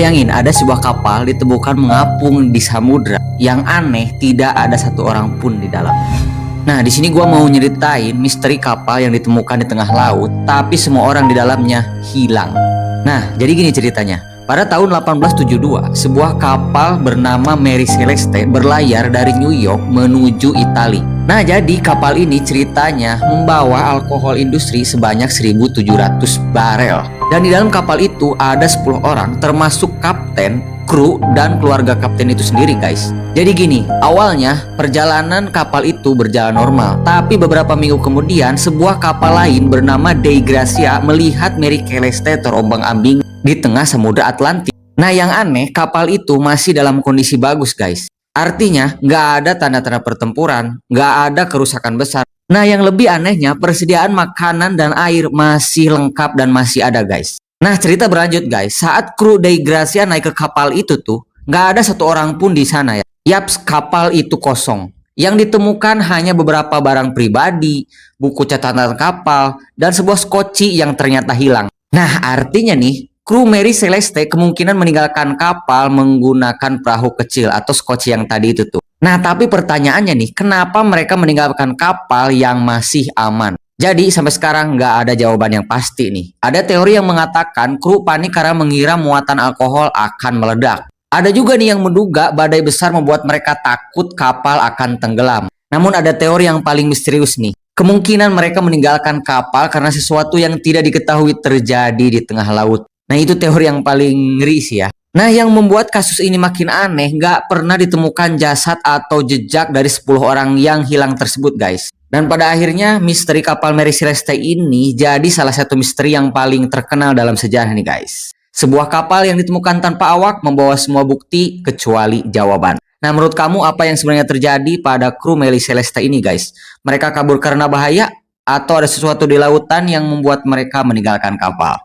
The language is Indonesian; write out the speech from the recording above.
Bayangin ada sebuah kapal ditemukan mengapung di samudra. Yang aneh, tidak ada satu orang pun di dalam. Nah, di sini gua mau nyeritain misteri kapal yang ditemukan di tengah laut, tapi semua orang di dalamnya hilang. Nah, jadi gini ceritanya. Pada tahun 1872, sebuah kapal bernama Mary Celeste berlayar dari New York menuju Italia. Nah, jadi kapal ini ceritanya membawa alkohol industri sebanyak 1.700 barel. Dan di dalam kapal itu ada 10 orang termasuk kapten, kru, dan keluarga kapten itu sendiri, guys. Jadi gini, awalnya perjalanan kapal itu berjalan normal. Tapi beberapa minggu kemudian, sebuah kapal lain bernama Dei Gracia melihat Mary Celeste terombang-ambing di tengah samudra Atlantik. Nah, yang aneh, kapal itu masih dalam kondisi bagus, guys. Artinya, nggak ada tanda-tanda pertempuran, nggak ada kerusakan besar. Nah, yang lebih anehnya, persediaan makanan dan air masih lengkap dan masih ada, guys. Nah, cerita berlanjut, guys. Saat kru Dei Gracia naik ke kapal itu tuh, nggak ada satu orang pun di sana ya. Yaps, kapal itu kosong. Yang ditemukan hanya beberapa barang pribadi, buku catatan kapal, dan sebuah skoci yang ternyata hilang. Nah, artinya nih, kru Mary Celeste kemungkinan meninggalkan kapal menggunakan perahu kecil atau skoci yang tadi itu tuh. Nah, tapi pertanyaannya nih, kenapa mereka meninggalkan kapal yang masih aman? Jadi, sampai sekarang nggak ada jawaban yang pasti nih. Ada teori yang mengatakan kru panik karena mengira muatan alkohol akan meledak. Ada juga nih yang menduga badai besar membuat mereka takut kapal akan tenggelam. Namun ada teori yang paling misterius nih. Kemungkinan mereka meninggalkan kapal karena sesuatu yang tidak diketahui terjadi di tengah laut. Nah, itu teori yang paling ngeri sih ya. Nah, yang membuat kasus ini makin aneh, nggak pernah ditemukan jasad atau jejak dari 10 orang yang hilang tersebut, guys. Dan pada akhirnya, misteri kapal Mary Celeste ini jadi salah satu misteri yang paling terkenal dalam sejarah nih, guys. Sebuah kapal yang ditemukan tanpa awak membawa semua bukti kecuali jawaban. Nah, menurut kamu apa yang sebenarnya terjadi pada kru Mary Celeste ini, guys? Mereka kabur karena bahaya? Atau ada sesuatu di lautan yang membuat mereka meninggalkan kapal?